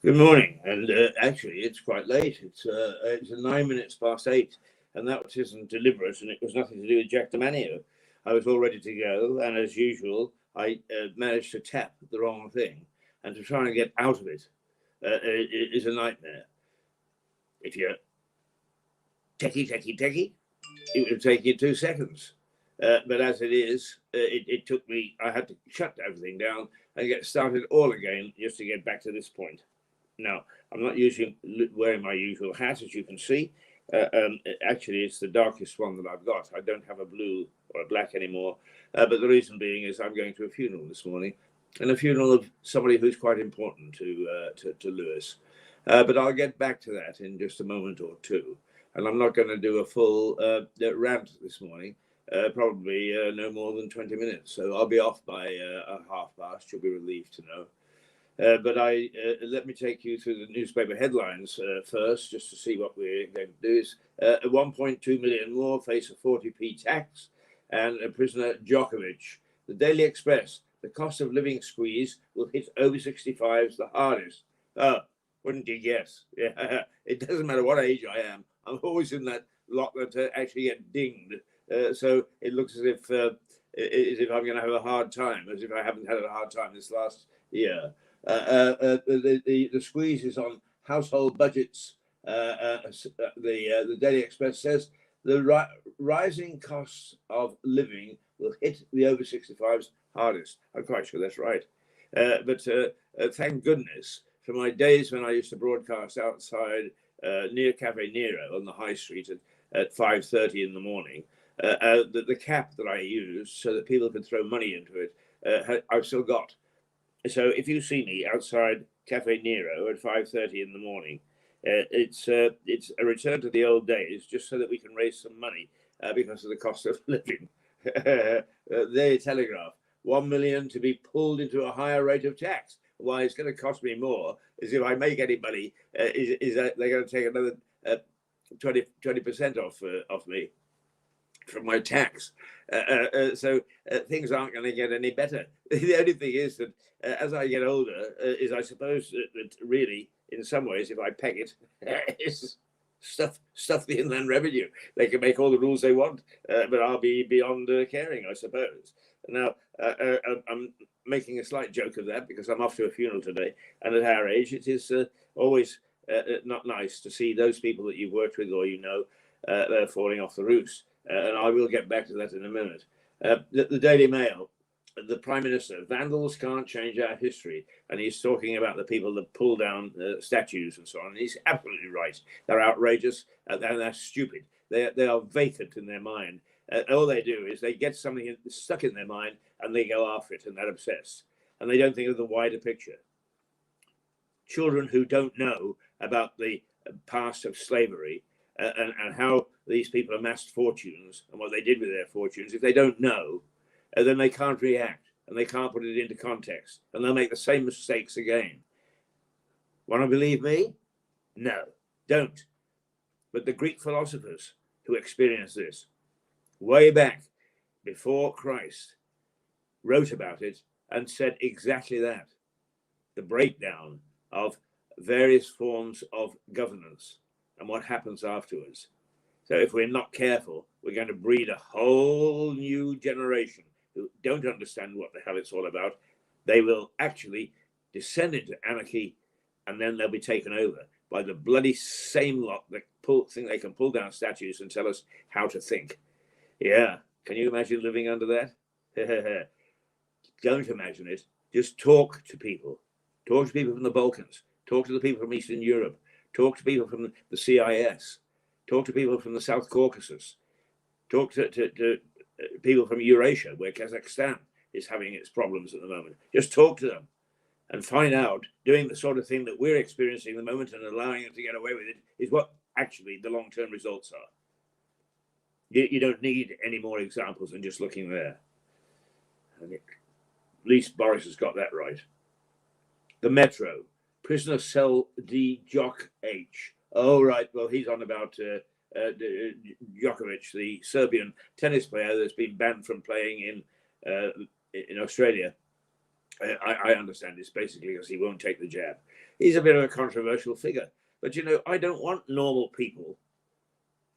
Good morning, and actually, it's quite late. It's 9 minutes past 8, and that isn't deliberate, and it was nothing to do with Jack D'Manio. I was all ready to go, and as usual, I managed to tap the wrong thing, and to try and get out of it is a nightmare. If you're techie, it would take you 2 seconds. But as it is, it took me. I had to shut everything down and get started all again just to get back to this point. Now, I'm not wearing my usual hat, as you can see. Actually, it's the darkest one that I've got. I don't have a blue or a black anymore. But the reason being is I'm going to a funeral this morning, and a funeral of somebody who's quite important to Lewis. But I'll get back to that in just a moment or two. And I'm not going to do a full rant this morning. Probably no more than 20 minutes. So I'll be off by a half past. You'll be relieved to know. But let me take you through the newspaper headlines first, just to see what we're going to do. Is 1.2 million more face a 40p tax, and prisoner Djokovic. The Daily Express: the cost of living squeeze will hit over 65s the hardest. Oh, wouldn't you guess? Yeah, it doesn't matter what age I am. I'm always in that lot that actually get dinged. So it looks as if I'm going to have a hard time, as if I haven't had a hard time this last year. The squeeze is on household budgets. The Daily Express says the rising costs of living will hit the over 65s hardest. I'm quite sure that's right. But thank goodness for my days when I used to broadcast outside near Cafe Nero on the high street at 5:30 in the morning. The cap that I used so that people could throw money into it, I've still got. So if you see me outside Cafe Nero at 5:30 in the morning, it's a return to the old days, just so that we can raise some money because of the cost of living. The Telegraph: 1 million to be pulled into a higher rate of tax. Why, it's going to cost me more. Is if I make any money, is that they're going to take another 20% off me from my tax. So things aren't going to get any better. The only thing is that as I get older, is I suppose that really, in some ways, if I peg it, it's stuff the Inland Revenue. They can make all the rules they want, but I'll be beyond caring, I suppose. Now, I'm making a slight joke of that because I'm off to a funeral today, and at our age, it is always not nice to see those people that you've worked with or they're falling off the roofs. And I will get back to that in a minute. The Daily Mail: the Prime Minister: vandals can't change our history. And he's talking about the people that pull down statues and so on. And he's absolutely right. They're outrageous and they're stupid. They are vacant in their mind. All they do is they get something stuck in their mind and they go after it, and they're obsessed. And they don't think of the wider picture. Children who don't know about the past of slavery and how these people amassed fortunes and what they did with their fortunes, if they don't know, then they can't react and they can't put it into context, and they'll make the same mistakes again. Want to believe me? No, don't. But the Greek philosophers who experienced this way back before Christ wrote about it and said exactly that: the breakdown of various forms of governance and what happens afterwards. So if we're not careful, we're going to breed a whole new generation who don't understand what the hell it's all about. They will actually descend into anarchy, and then they'll be taken over by the bloody same lot that think they can pull down statues and tell us how to think. Yeah, can you imagine living under that? Don't imagine it. Just talk to people. Talk to people from the Balkans. Talk to the people from Eastern Europe. Talk to people from the CIS. Talk to people from the South Caucasus. Talk to people from Eurasia, where Kazakhstan is having its problems at the moment. Just talk to them and find out, doing the sort of thing that we're experiencing at the moment and allowing them to get away with it, is what actually the long-term results are. You don't need any more examples than just looking there. And at least Boris has got that right. The Metro: prisoner cell D Jock H. Oh, right. Well, he's on about Djokovic, the Serbian tennis player that's been banned from playing in Australia. I understand this basically because he won't take the jab. He's a bit of a controversial figure. But, I don't want normal people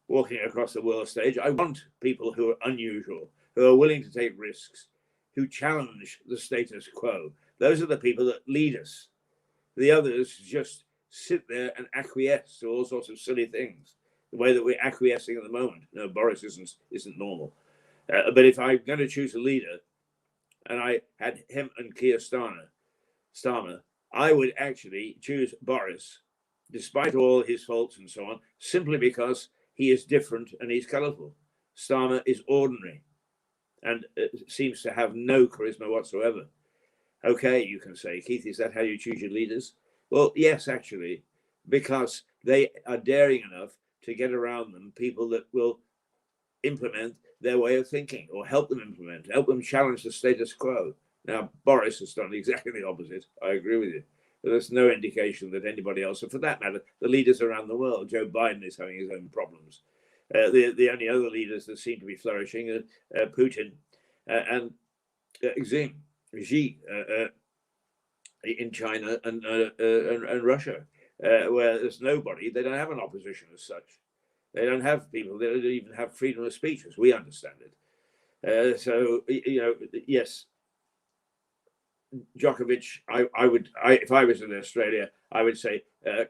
walking across the world stage. I want people who are unusual, who are willing to take risks, who challenge the status quo. Those are the people that lead us. The others just sit there and acquiesce to all sorts of silly things, the way that we're acquiescing at the moment. No, Boris isn't normal. But if I'm going to choose a leader, and I had him and Keir Starmer, I would actually choose Boris, despite all his faults and so on, simply because he is different and he's colourful. Starmer is ordinary and seems to have no charisma whatsoever. Okay, you can say, Keith, is that how you choose your leaders? Well, yes, actually, because they are daring enough to get around them people that will implement their way of thinking or help them challenge the status quo. Now, Boris has done exactly the opposite. I agree with you. There's no indication that anybody else, and for that matter, the leaders around the world, Joe Biden is having his own problems. The only other leaders that seem to be flourishing are Putin and Xi in China and Russia, where there's nobody. They don't have an opposition as such. They don't have people. They don't even have freedom of speech, as we understand it. So yes, Djokovic. If I was in Australia, I would say,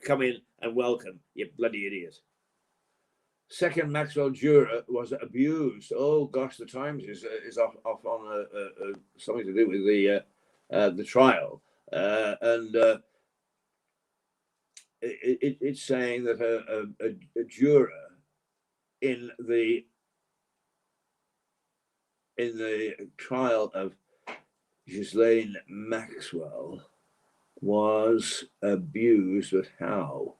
come in and welcome, you bloody idiot. Second, Maxwell Durer was abused. Oh gosh, the Times is off on something to do with the trial, and it's saying that a juror in the trial of Ghislaine Maxwell was abused, but how?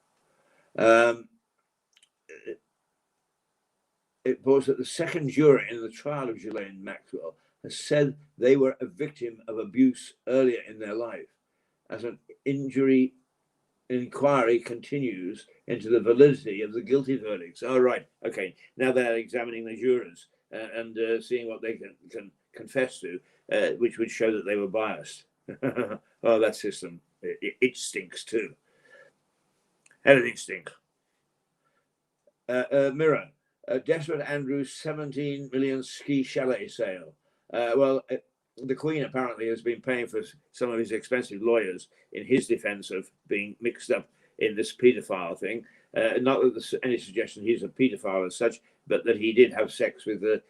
It was that the second juror in the trial of Ghislaine Maxwell has said they were a victim of abuse earlier in their life. As an inquiry continues into the validity of the guilty verdicts. Oh, right. Okay. Now they're examining the jurors and seeing what they can confess to, which would show that they were biased. Oh, that system, it stinks too. Everything stinks. Mirror. Desperate Andrew's 17 million ski chalet sale. The Queen apparently has been paying for some of his expensive lawyers in his defense of being mixed up in this paedophile thing. Not that there's any suggestion he's a paedophile as such, but that he did have sex with a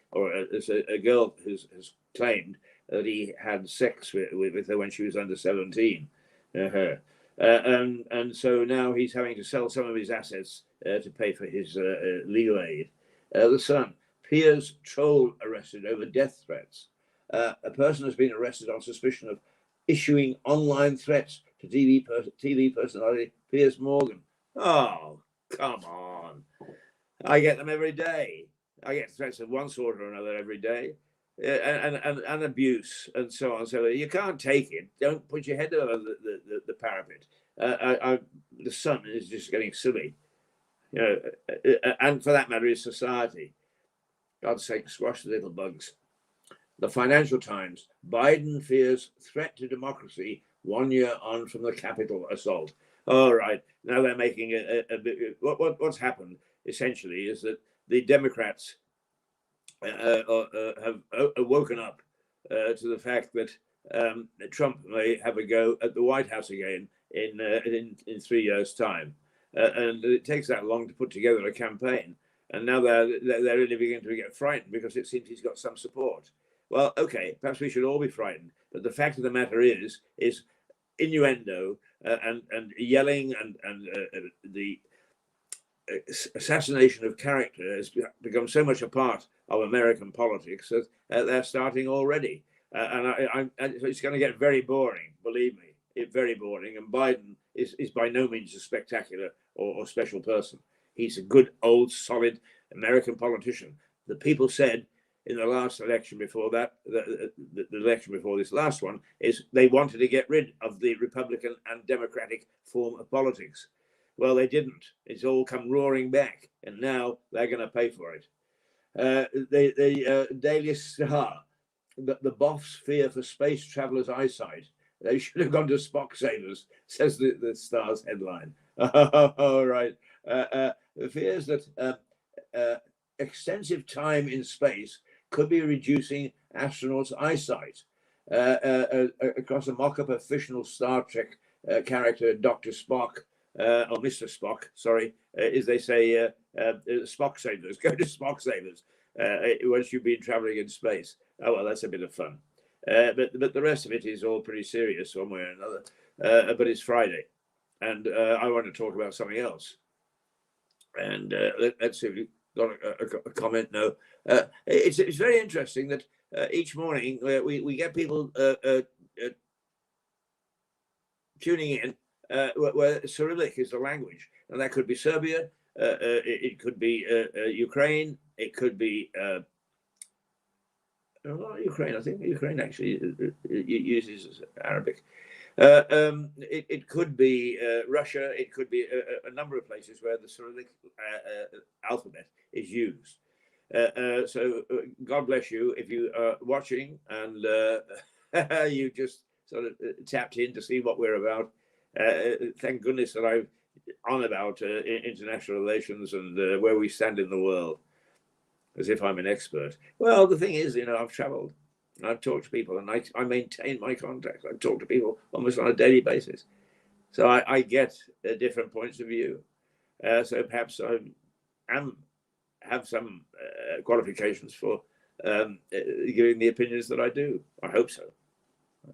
girl has claimed that he had sex with her when she was under 17. And so now he's having to sell some of his assets to pay for his legal aid. The Sun. Piers troll arrested over death threats. A person has been arrested on suspicion of issuing online threats to TV personality Piers Morgan. Oh, come on. I get them every day. I get threats of one sort or another every day. And abuse and so on. So you can't take it. Don't put your head over the parapet. The Sun is just getting silly. And for that matter, is society. God's sake, squash the little bugs. The Financial Times. Biden fears threat to democracy 1 year on from the Capitol assault. All right. Now they're making a bit. What's happened essentially is that the Democrats have woken up to the fact that Trump may have a go at the White House again in 3 years' time. And it takes that long to put together a campaign. And now they're really beginning to get frightened because it seems he's got some support. Well, okay, perhaps we should all be frightened. But the fact of the matter is innuendo and yelling and the assassination of character has become so much a part of American politics that they're starting already. And it's going to get very boring, believe me. It's very boring. And Biden is by no means a spectacular or special person. He's a good, old, solid American politician. The people said in the last election before that, the election before this last one, is they wanted to get rid of the Republican and Democratic form of politics. Well, they didn't. It's all come roaring back, and now they're going to pay for it. The Daily Star, the Boff's fear for space travelers' eyesight. They should have gone to Specsavers, says the Star's headline. All right. The fears that extensive time in space could be reducing astronauts' eyesight. Across a mock-up of fictional Star Trek character Dr. Spock, or Mr. Spock, sorry, as they say, Specsavers, go to Specsavers once you've been traveling in space. Oh, well, that's a bit of fun. But the rest of it is all pretty serious one way or another. But it's Friday, and I want to talk about something else. And let's see if we've got a comment. No, it's very interesting that each morning we get people tuning in where Cyrillic is the language, and that could be Serbia, it could be Ukraine, it could be Ukraine. I think Ukraine actually uses Arabic. It could be Russia. It could be a number of places where the Cyrillic alphabet is used. So God bless you if you are watching and you just sort of tapped in to see what we're about. Thank goodness that I'm on about international relations and where we stand in the world, as if I'm an expert. Well, the thing is, I've traveled. I've talked to people, and I maintain my contacts. I talk to people almost on a daily basis. So I get different points of view. So perhaps I have some qualifications for giving the opinions that I do. I hope so.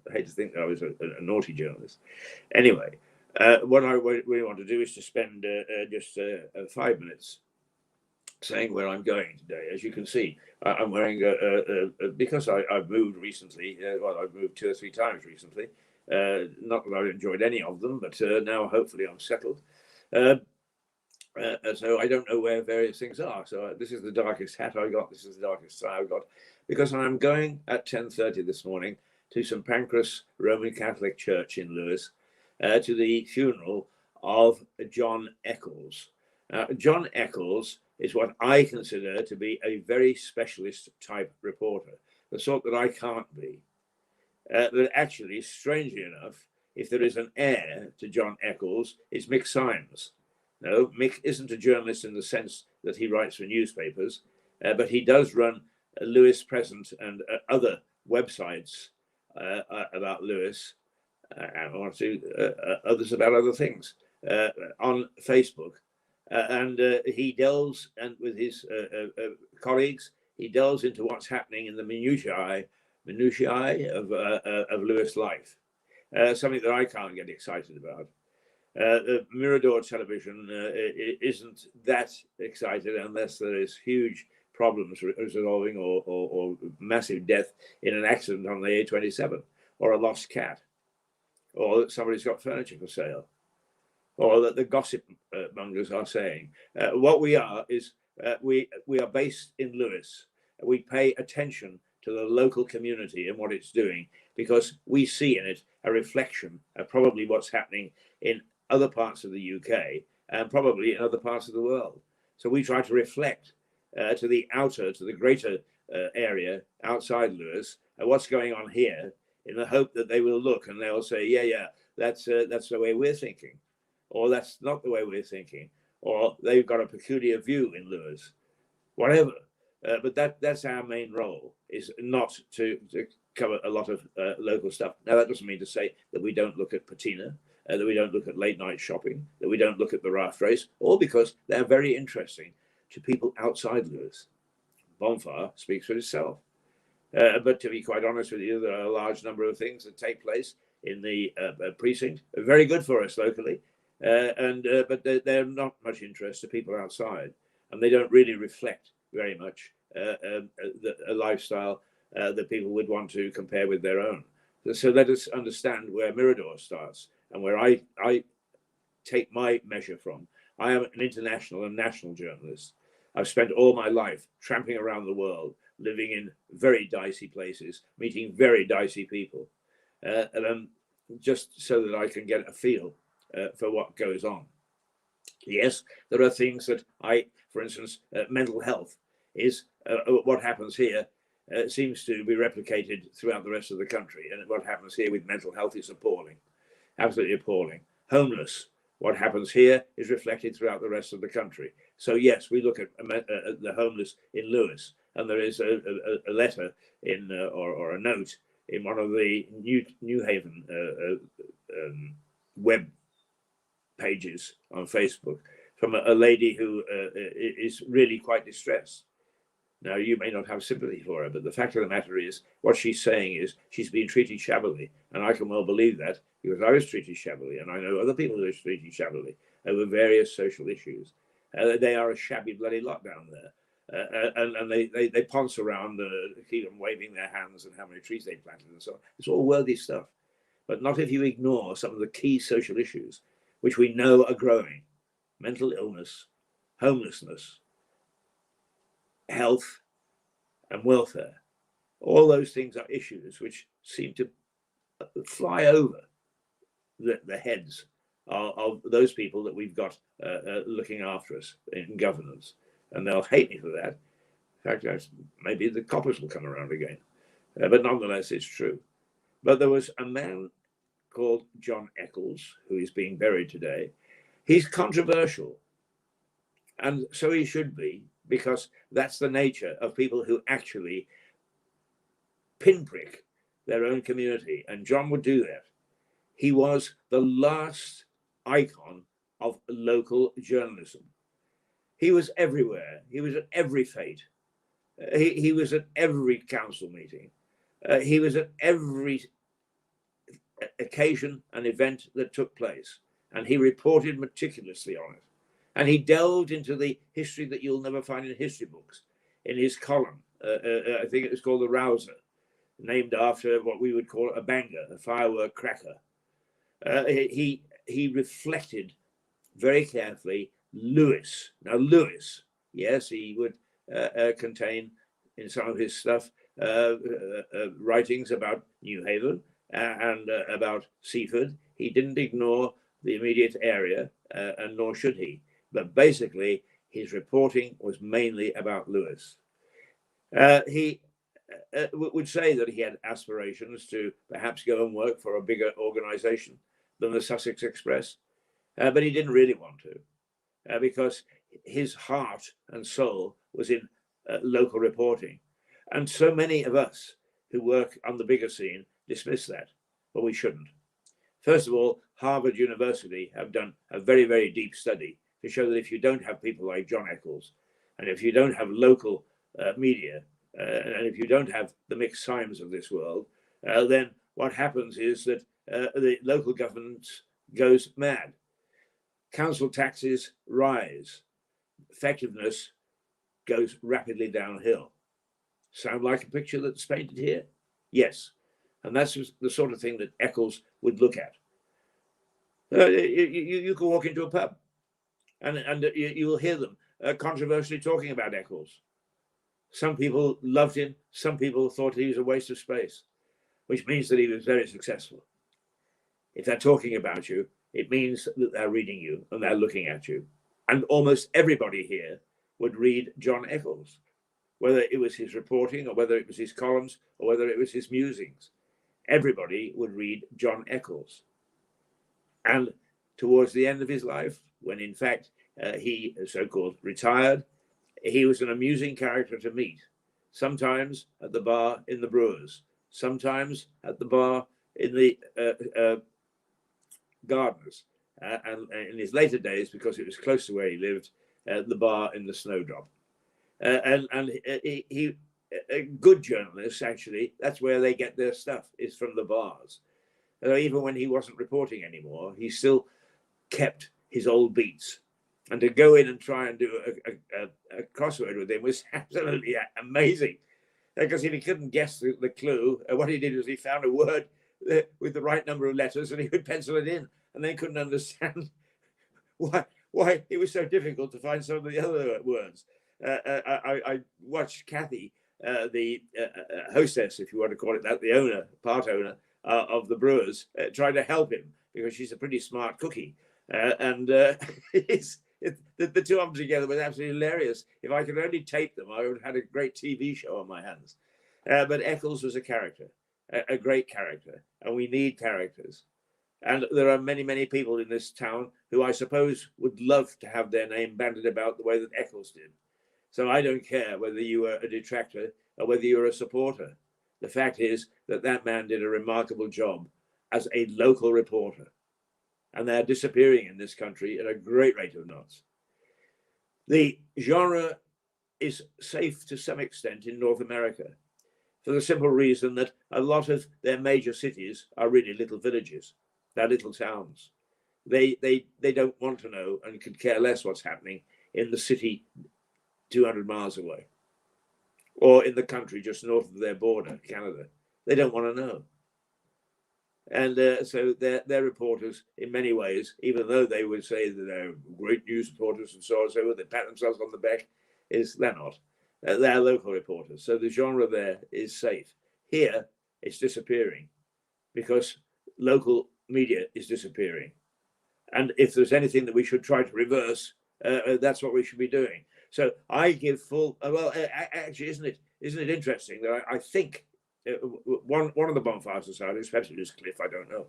I hate to think that I was a naughty journalist. Anyway, what I really want to do is to spend just 5 minutes saying where I'm going today. As you can see, I'm wearing because I've moved recently. Well, I've moved 2 or 3 times recently. Not that I've enjoyed any of them, but now hopefully I'm settled. So I don't know where various things are. So this is the darkest hat I got. This is the darkest tie I got, because I'm going at 10:30 this morning to St. Pancras Roman Catholic Church in Lewes to the funeral of John Eccles. John Eccles is what I consider to be a very specialist type reporter, the sort that I can't be. But actually, strangely enough, if there is an heir to John Eccles, it's Mick Symes. No, Mick isn't a journalist in the sense that he writes for newspapers, but he does run Lewes Present and other websites about Lewes, and one or two others about other things on Facebook. And he delves, and with his colleagues, he delves into what's happening in the minutiae of Lewes life, something that I can't get excited about. Mirador television isn't that excited unless there is huge problems resolving or massive death in an accident on the A27, or a lost cat, or that somebody's got furniture for sale, or that the gossip mongers are saying. What we are is we are based in Lewes. We pay attention to the local community and what it's doing, because we see in it a reflection of probably what's happening in other parts of the UK and probably in other parts of the world. So we try to reflect to the greater area outside Lewes what's going on here, in the hope that they will look and they'll say, yeah, that's the way we're thinking, or that's not the way we're thinking, or they've got a peculiar view in Lewes, whatever. But that's our main role, is not to cover a lot of local stuff. Now, that doesn't mean to say that we don't look at patina, that we don't look at late night shopping, that we don't look at the raft race, all because they're very interesting to people outside Lewes. Bonfire speaks for itself. But to be quite honest with you, there are a large number of things that take place in the precinct, very good for us locally, but they're not much interest to people outside, and they don't really reflect very much a lifestyle that people would want to compare with their own. So let us understand where Mirador starts and where I take my measure from. I am an international and national journalist. I've spent all my life tramping around the world, living in very dicey places, meeting very dicey people, just so that I can get a feel for what goes on. Yes, there are things that for instance, mental health is what happens here seems to be replicated throughout the rest of the country. And what happens here with mental health is appalling, absolutely appalling. Homeless, what happens here is reflected throughout the rest of the country. So yes, we look at the homeless in Lewes, and there is a letter in or a note in one of the New Haven web pages on Facebook from a lady who is really quite distressed. Now, you may not have sympathy for her, but the fact of the matter is, what she's saying is she's been treated shabbily. And I can well believe that, because I was treated shabbily, and I know other people who were treated shabbily over various social issues. They are a shabby bloody lot down there. And they ponce around, keep them waving their hands and how many trees they planted and so on. It's all worthy stuff. But not if you ignore some of the key social issues, which we know are growing. Mental illness, homelessness, health and welfare. All those things are issues which seem to fly over the heads of those people that we've got looking after us in governance. And they'll hate me for that. In fact, maybe the coppers will come around again. But nonetheless, it's true. But there was a man called John Eccles, who is being buried today. He's controversial. And so he should be, because that's the nature of people who actually pinprick their own community. And John would do that. He was the last icon of local journalism. He was everywhere. He was at every fete. He was at every council meeting. He was at every occasion and event that took place. And he reported meticulously on it. And he delved into the history that you'll never find in history books. In his column, I think it was called The Rouser, named after what we would call a banger, a firework cracker. He reflected very carefully Lewes. Now, Lewes, yes, he would contain in some of his stuff writings about New Haven and about Seaford. He didn't ignore the immediate area, and nor should he. But basically, his reporting was mainly about Lewes. He would say that he had aspirations to perhaps go and work for a bigger organization than the Sussex Express, but he didn't really want to, because his heart and soul was in local reporting. And so many of us who work on the bigger scene dismiss that, but we shouldn't. First of all, Harvard University have done a very, very deep study to show that if you don't have people like John Eccles, and if you don't have local media, and if you don't have the Mick Symes of this world, then what happens is that the local government goes mad. Council taxes rise. Effectiveness goes rapidly downhill. Sound like a picture that's painted here? Yes. And that's the sort of thing that Eccles would look at. You can walk into a pub and you will hear them controversially talking about Eccles. Some people loved him. Some people thought he was a waste of space, which means that he was very successful. If they're talking about you, it means that they're reading you and they're looking at you. And almost everybody here would read John Eccles, whether it was his reporting or whether it was his columns or whether it was his musings. Everybody would read John Eccles. And towards the end of his life, when in fact he so-called retired, he was an amusing character to meet, sometimes at the bar in the Brewers, sometimes at the bar in the Gardeners, and in his later days, because it was close to where he lived, the bar in the Snowdrop. And he good journalists, actually, that's where they get their stuff, is from the bars. Even when he wasn't reporting anymore, he still kept his old beats. And to go in and try and do a crossword with him was absolutely amazing. Because if he couldn't guess the clue, what he did was he found a word with the right number of letters and he would pencil it in, and then couldn't understand why it was so difficult to find some of the other words. I watched Kathy, the hostess, if you want to call it that, the owner, part owner of the Brewers, try to help him because she's a pretty smart cookie. The two of them together was absolutely hilarious. If I could only tape them, I would have had a great TV show on my hands. But Eccles was a character, a great character, and we need characters. And there are many, many people in this town who I suppose would love to have their name bandied about the way that Eccles did. So I don't care whether you were a detractor or whether you were a supporter. The fact is that that man did a remarkable job as a local reporter. And they're disappearing in this country at a great rate of knots. The genre is safe to some extent in North America for the simple reason that a lot of their major cities are really little villages. They're little towns. They don't want to know and could care less what's happening in the city 200 miles away or in the country just north of their border, Canada. They don't want to know. And so they're reporters in many ways, even though they would say that they're great news reporters and so on and so forth, they pat themselves on the back, they're not. They're local reporters. So the genre there is safe. Here, it's disappearing because local media is disappearing. And if there's anything that we should try to reverse, that's what we should be doing. So I give full, well, actually, isn't it interesting that I think one of the Bonfire Societies, perhaps it is Cliff, I don't know,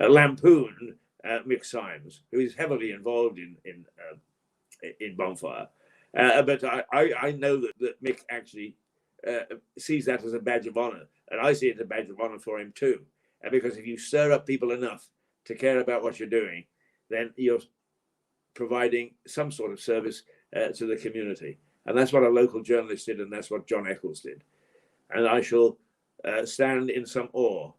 lampooned Mick Symes, who is heavily involved in Bonfire. But I know that Mick actually sees that as a badge of honor, and I see it as a badge of honor for him too. Because if you stir up people enough to care about what you're doing, then you're providing some sort of service to the community. And that's what a local journalist did, and that's what John Eccles did. And I shall stand in some awe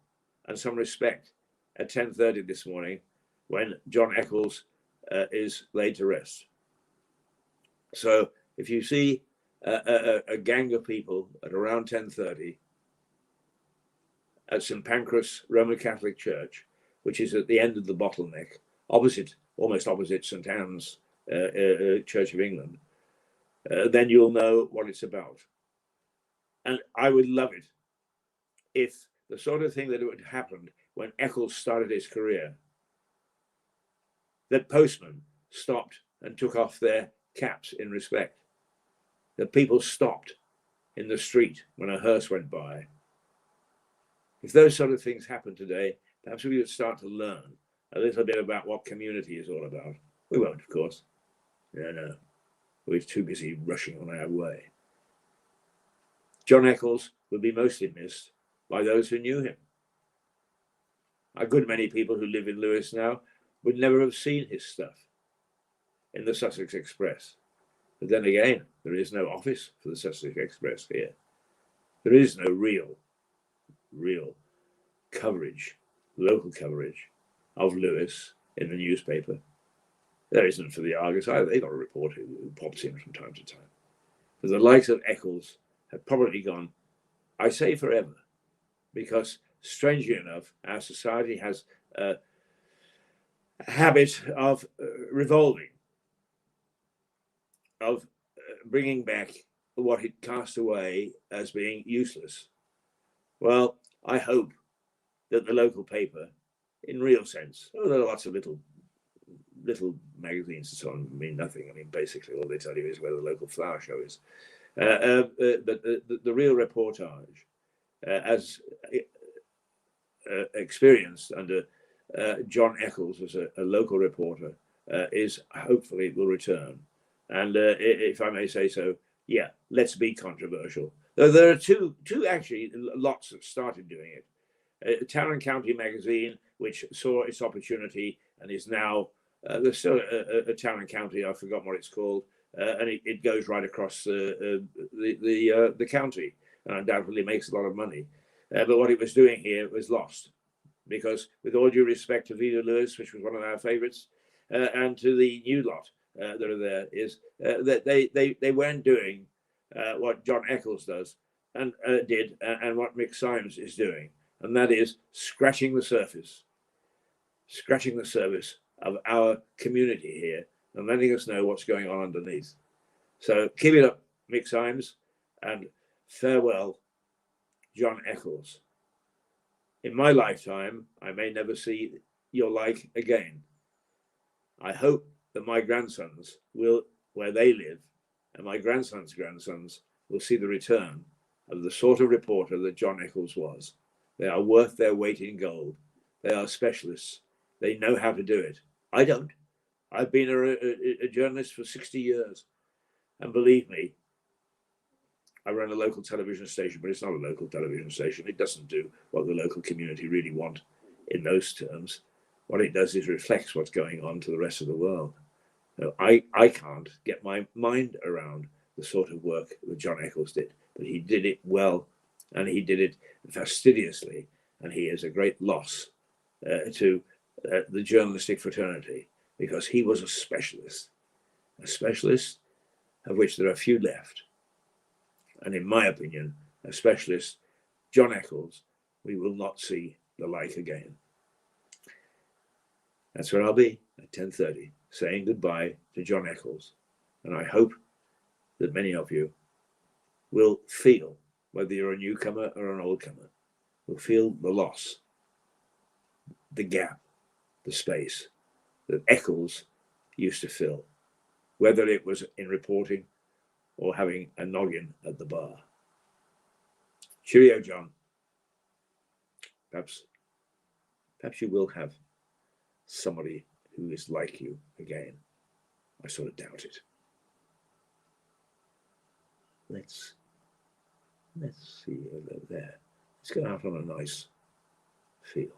and some respect at 10:30 this morning when John Eccles is laid to rest. So if you see a gang of people at around 10:30 at St. Pancras Roman Catholic Church, which is at the end of the bottleneck, almost opposite St. Anne's Church of England, then you'll know what it's about. And I would love it if the sort of thing that would happen when Eccles started his career, that postmen stopped and took off their caps in respect, that people stopped in the street when a hearse went by. If those sort of things happen today, perhaps we would start to learn a little bit about what community is all about. We won't, of course. No. We're too busy rushing on our way. John Eccles will be mostly missed by those who knew him. A good many people who live in Lewes now would never have seen his stuff in the Sussex Express. But then again, there is no office for the Sussex Express here. There is no real coverage, local coverage of Lewes in the newspaper. There isn't for the Argus either. They've got a reporter who pops in from time to time. But the likes of Eccles have probably gone, I say forever, because strangely enough, our society has a habit of revolving, of bringing back what it cast away as being useless. Well, I hope that the local paper, in real sense, there are lots of little magazines and so on, mean nothing. I mean, basically, all they tell you is where the local flower show is. But the real reportage, as experienced under John Eccles as a local reporter, is hopefully will return. And if I may say so, yeah, let's be controversial. There are two actually lots that started doing it. Town and County magazine, which saw its opportunity and is now there's still a Town and County. I've forgotten what it's called, and it goes right across the county and undoubtedly makes a lot of money. But what it was doing here was lost, because with all due respect to Vida Lewis, which was one of our favourites, and to the new lot that are there, is that they weren't doing what John Eccles does and did, and what Mick Symes is doing, and that is scratching the surface of our community here and letting us know what's going on underneath. So keep it up, Mick Symes, and farewell, John Eccles. In my lifetime, I may never see your like again. I hope that my grandsons will, where they live, and my grandsons' grandsons will see the return of the sort of reporter that John Eccles was. They are worth their weight in gold. They are specialists. They know how to do it. I don't. I've been a journalist for 60 years. And believe me, I run a local television station, but it's not a local television station. It doesn't do what the local community really want in those terms. What it does is reflects what's going on to the rest of the world. Now, I can't get my mind around the sort of work that John Eccles did, but he did it well, and he did it fastidiously, and he is a great loss to the journalistic fraternity, because he was a specialist of which there are few left. And in my opinion, a specialist, John Eccles, we will not see the like again. That's where I'll be at 10:30, saying goodbye to John Eccles. And I hope that many of you will feel, whether you're a newcomer or an old comer, will feel the loss, the gap, the space that Eccles used to fill, whether it was in reporting or having a noggin at the bar. Cheerio, John. Perhaps you will have somebody who is like you again. I sort of doubt it. Let's see over there. Let's go out on a nice feel.